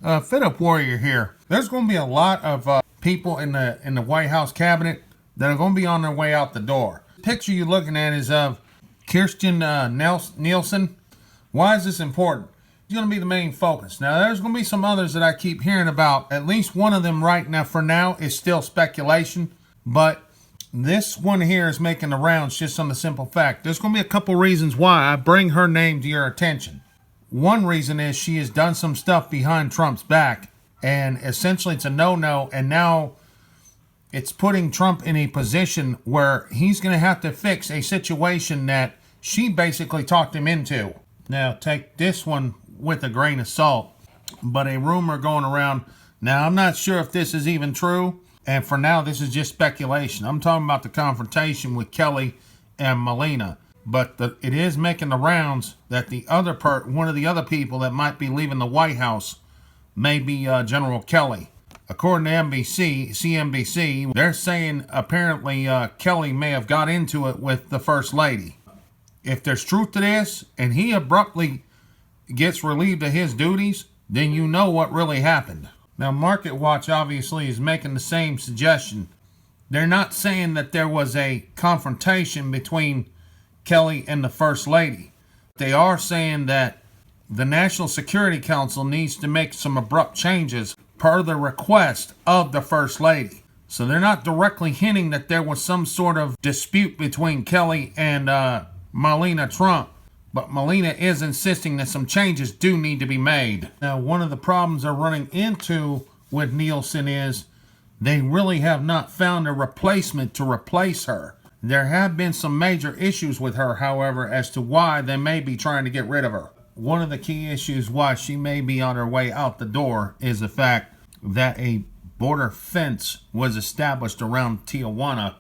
Fit-Up Warrior here. There's going to be a lot of people in the White House cabinet that are going to be on their way out the door. The picture you're looking at is of Kirstjen Nielsen. Why is this important? It's going to be the main focus. Now, there's going to be some others that I keep hearing about. At least one of them right now, for now, is still speculation. But this one here is making the rounds just on the simple fact. There's going to be a couple reasons why I bring her name to your attention. One reason is she has done some stuff behind Trump's back, and essentially it's a no-no, and now it's putting Trump in a position where he's going to have to fix a situation that she basically talked him into. Now, take this one with a grain of salt, but a rumor going around. Now, I'm not sure if this is even true, and for now, this is just speculation. I'm talking about the confrontation with Kelly and Melania. But it is making the rounds that one of the other people that might be leaving the White House may be General Kelly. According to CNBC, they're saying apparently Kelly may have got into it with the First Lady. If there's truth to this, and he abruptly gets relieved of his duties, then you know what really happened. Now, Market Watch obviously is making the same suggestion. They're not saying that there was a confrontation between Kelly and the First Lady. They are saying that the National Security Council needs to make some abrupt changes per the request of the First Lady. So they're not directly hinting that there was some sort of dispute between Kelly and Melania Trump, but Melania is insisting that some changes do need to be made. Now, one of the problems they're running into with Nielsen is they really have not found a replacement to replace her. There have been some major issues with her, however, as to why they may be trying to get rid of her. One of the key issues why she may be on her way out the door is the fact that a border fence was established around Tijuana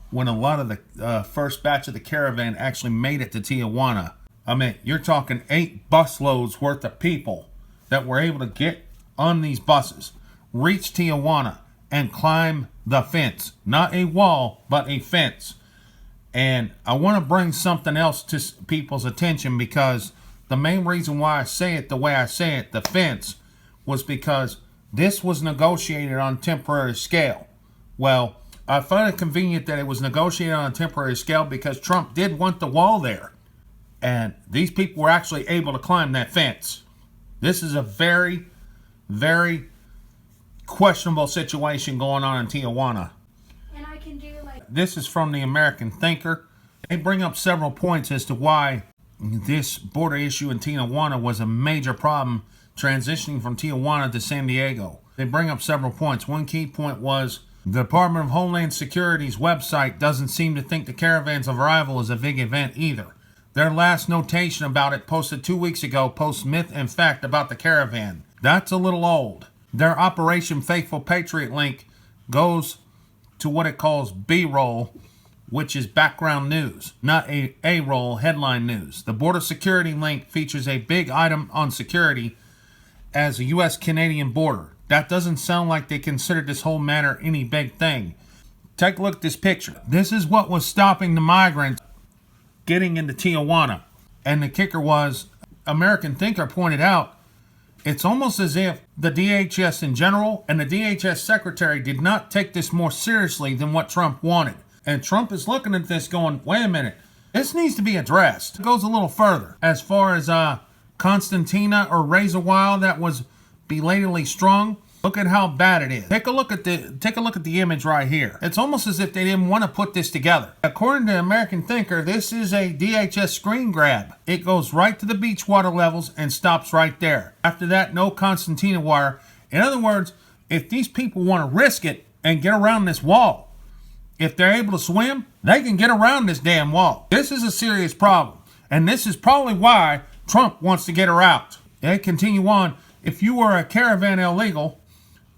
when a lot of the first batch of the caravan actually made it to Tijuana. I mean, you're talking 8 busloads worth of people that were able to get on these buses, reach Tijuana, and climb the fence. Not a wall, but a fence. And I want to bring something else to people's attention, because the main reason why I say it the way I say it, the fence, was because this was negotiated on a temporary scale. Well, I find it convenient that it was negotiated on a temporary scale because Trump did want the wall there. And these people were actually able to climb that fence. This is a very, very questionable situation going on in Tijuana. This is from the American Thinker. They bring up several points as to why this border issue in Tijuana was a major problem transitioning from Tijuana to San Diego. They bring up several points. One key point was the Department of Homeland Security's website doesn't seem to think the caravan's arrival is a big event either. Their last notation about it, posted 2 weeks ago, posts myth and fact about the caravan. That's a little old. Their Operation Faithful Patriot link goes to what it calls B-roll, which is background news, not A-roll headline news. The border security link features a big item on security as a U.S.-Canadian border. That doesn't sound like they considered this whole matter any big thing. Take a look at this picture. This is what was stopping the migrants getting into Tijuana. And the kicker was, American Thinker pointed out, it's almost as if the DHS in general and the DHS secretary did not take this more seriously than what Trump wanted. And Trump is looking at this going, wait a minute, this needs to be addressed. It goes a little further. As far as Constantina or Razor Wild that was belatedly strung, look at how bad it is. Take a look at the image right here. It's almost as if they didn't want to put this together. According to American Thinker, this is a DHS screen grab. It goes right to the beach water levels and stops right there. After that, no Constantina wire. In other words, if these people want to risk it and get around this wall, if they're able to swim, they can get around this damn wall. This is a serious problem. And this is probably why Trump wants to get her out. They continue on. If you were a caravan illegal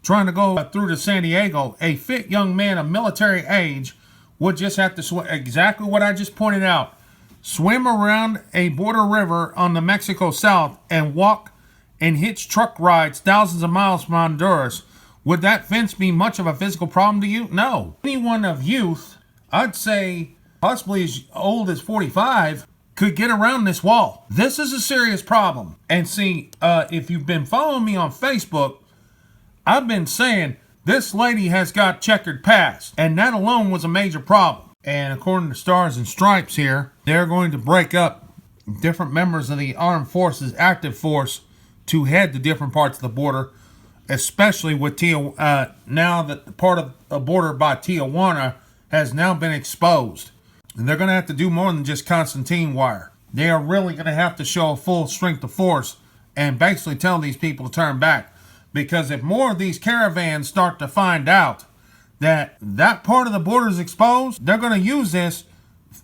trying to go through to San Diego, a fit young man of military age would just have to swim, exactly what I just pointed out, swim around a border river on the Mexico South and walk and hitch truck rides thousands of miles from Honduras. Would that fence be much of a physical problem to you? No. Anyone of youth, I'd say possibly as old as 45, could get around this wall. This is a serious problem. And see, if you've been following me on Facebook, I've been saying this lady has got checkered past, and that alone was a major problem. And according to Stars and Stripes here, they're going to break up different members of the armed forces active force to head to different parts of the border, especially with now that the part of the border by Tijuana has now been exposed. And they're going to have to do more than just Constantine wire. They are really going to have to show a full strength of force and basically tell these people to turn back. Because if more of these caravans start to find out that that part of the border is exposed, they're going to use this,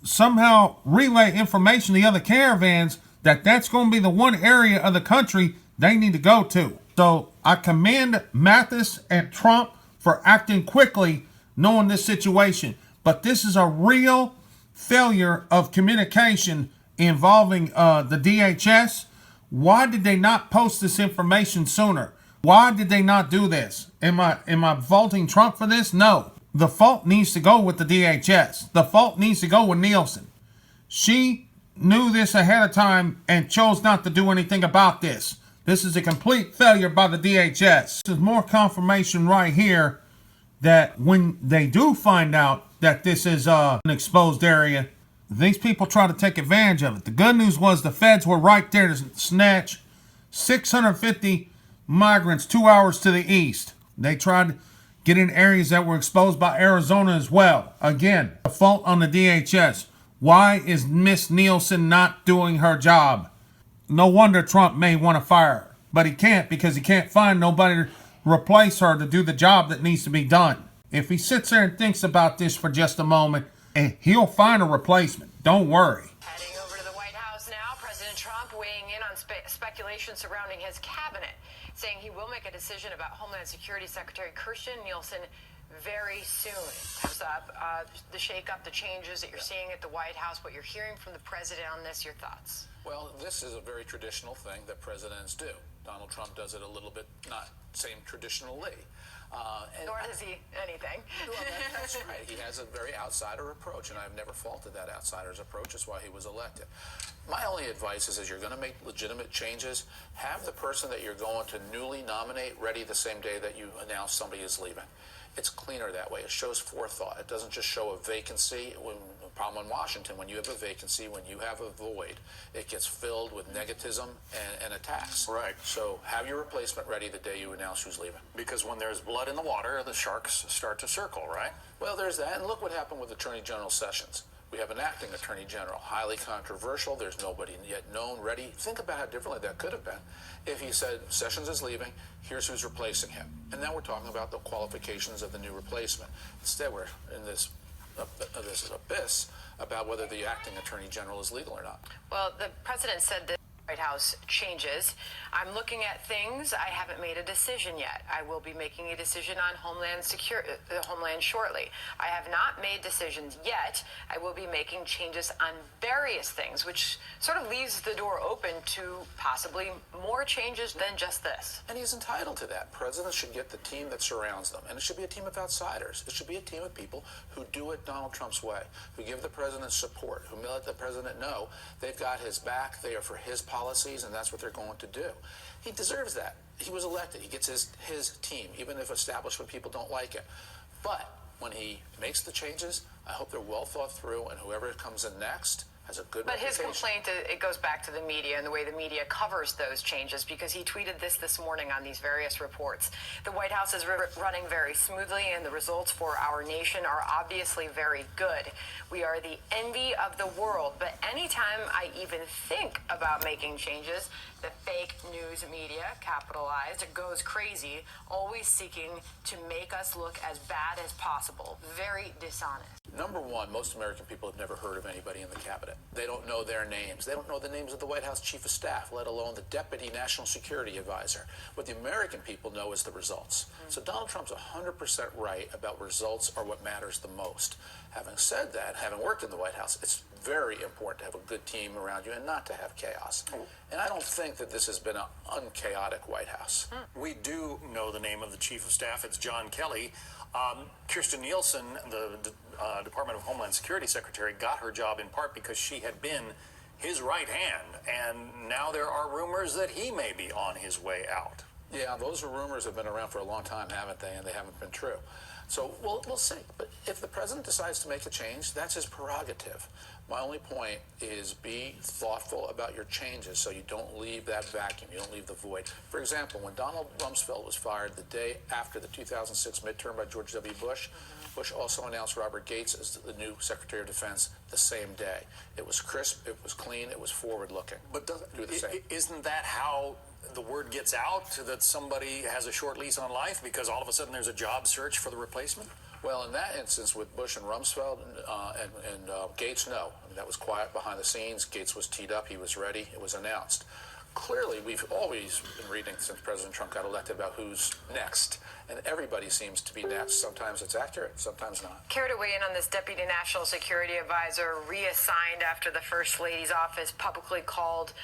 somehow relay information to the other caravans that that's going to be the one area of the country they need to go to. So I commend Mathis and Trump for acting quickly, knowing this situation. But this is a real failure of communication involving the DHS. Why did they not post this information sooner? Why did they not do this? Am I faulting Trump for this? No. The fault needs to go with the DHS. The fault needs to go with Nielsen. She knew this ahead of time and chose not to do anything about this. This is a complete failure by the DHS. This is more confirmation right here that when they do find out that this is an exposed area, these people try to take advantage of it. The good news was the feds were right there to snatch 650 migrants 2 hours to the east. They tried to get in areas that were exposed by Arizona as well. Again, the fault on the DHS. Why is Miss Nielsen not doing her job? No wonder Trump may want to fire her, but he can't because he can't find nobody to replace her to do the job that needs to be done. If he sits there and thinks about this for just a moment, he'll find a replacement. Don't worry. Heading over to the White House now, President Trump weighing in on speculation surrounding his cabinet, saying he will make a decision about Homeland Security Secretary Kirstjen Nielsen very soon. Comes up, the shake-up, the changes that you're seeing at the White House, what you're hearing from the president on this, your thoughts? Well, this is a very traditional thing that presidents do. Donald Trump does it a little bit, not same traditionally. Nor does he anything. Well, that's right. He has a very outsider approach, and I've never faulted that outsider's approach. That's why he was elected. My only advice is, as you're going to make legitimate changes, have the person that you're going to newly nominate ready the same day that you announce somebody is leaving. It's cleaner that way. It shows forethought. It doesn't just show a vacancy. The problem in Washington, when you have a vacancy, when you have a void, it gets filled with negativism and attacks. Right. So have your replacement ready the day you announce who's leaving. Because when there's blood in the water, the sharks start to circle, right? Well, there's that. And look what happened with Attorney General Sessions. We have an acting Attorney General, highly controversial. There's nobody yet known, ready. Think about how differently that could have been if he said, Sessions is leaving, here's who's replacing him. And now we're talking about the qualifications of the new replacement. Instead, we're in this abyss about whether the acting Attorney General is legal or not. Well, the president said that White House changes. I'm looking at things. I haven't made a decision yet. I will be making a decision on Homeland shortly. I have not made decisions yet. I will be making changes on various things, which sort of leaves the door open to possibly more changes than just this. And he's entitled to that. Presidents should get the team that surrounds them. And it should be a team of outsiders. It should be a team of people who do it Donald Trump's way, who give the president support, who let the president know they've got his back, they are for his policies, and that's what they're going to do. He deserves that. He was elected. He gets his team, even if establishment people don't like it. But when he makes the changes, I hope they're well thought through, and whoever comes in next has a good But his reputation. complaint, it goes back to the media and the way the media covers those changes, because he tweeted this morning on these various reports. The White House is running very smoothly, and the results for our nation are obviously very good. We are the envy of the world, but anytime I even think about making changes, the fake news media, capitalized, goes crazy, always seeking to make us look as bad as possible. Very dishonest. Number one, most American people have never heard of anybody in the cabinet. They don't know their names. They don't know the names of the White House Chief of Staff, let alone the Deputy National Security Advisor. What the American people know is the results. So Donald Trump's 100% right about results are what matters the most. Having said that, having worked in the White House, it's very important to have a good team around you and not to have chaos. And I don't think that this has been an unchaotic White House. We do know the name of the Chief of Staff. It's John Kelly. Kirstjen Nielsen, the Department of Homeland Security Secretary, got her job in part because she had been his right hand, and now there are rumors that he may be on his way out. Yeah, those rumors have been around for a long time, haven't they? And they haven't been true. So we'll see. But if the president decides to make a change, that's his prerogative. My only point is be thoughtful about your changes so you don't leave that vacuum, you don't leave the void. For example, when Donald Rumsfeld was fired the day after the 2006 midterm by George W. Bush, Bush also announced Robert Gates as the new Secretary of Defense the same day. It was crisp, it was clean, it was forward-looking. But do the same. Isn't that how the word gets out, that somebody has a short lease on life because all of a sudden there's a job search for the replacement? Well, in that instance with Bush and Rumsfeld and Gates, no. I mean, that was quiet behind the scenes. Gates was teed up. He was ready. It was announced. Clearly, we've always been reading since President Trump got elected about who's next. And everybody seems to be next. Sometimes it's accurate, sometimes not. Care to weigh in on this Deputy National Security Advisor reassigned after the First Lady's office publicly called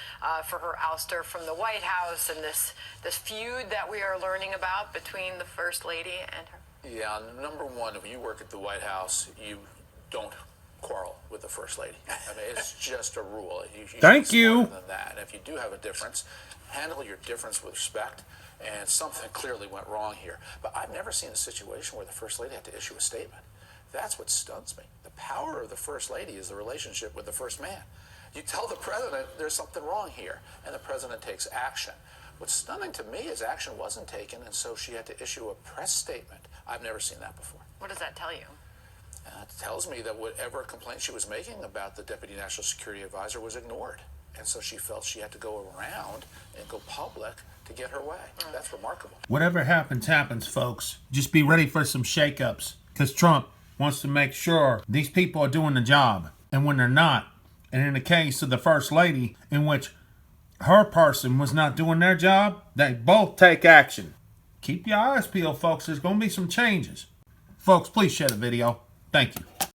for her ouster from the White House, and this feud that we are learning about between the First Lady and her? Yeah, number one, if you work at the White House, you don't quarrel with the First Lady. I mean, it's just a rule. You Thank you. Than that. And if you do have a difference, handle your difference with respect. And something clearly went wrong here. But I've never seen a situation where the First Lady had to issue a statement. That's what stuns me. The power of the First Lady is the relationship with the First Man. You tell the President there's something wrong here, and the President takes action. What's stunning to me is action wasn't taken, and so she had to issue a press statement. I've never seen that before. What does that tell you? It tells me that whatever complaint she was making about the Deputy National Security Advisor was ignored. And so she felt she had to go around and go public to get her way. That's remarkable. Whatever happens, happens, folks. Just be ready for some shakeups, because Trump wants to make sure these people are doing the job. And when they're not, and in the case of the First Lady, in which her person was not doing their job, they both take action. Keep your eyes peeled, folks. There's going to be some changes. Folks, please share the video. Thank you.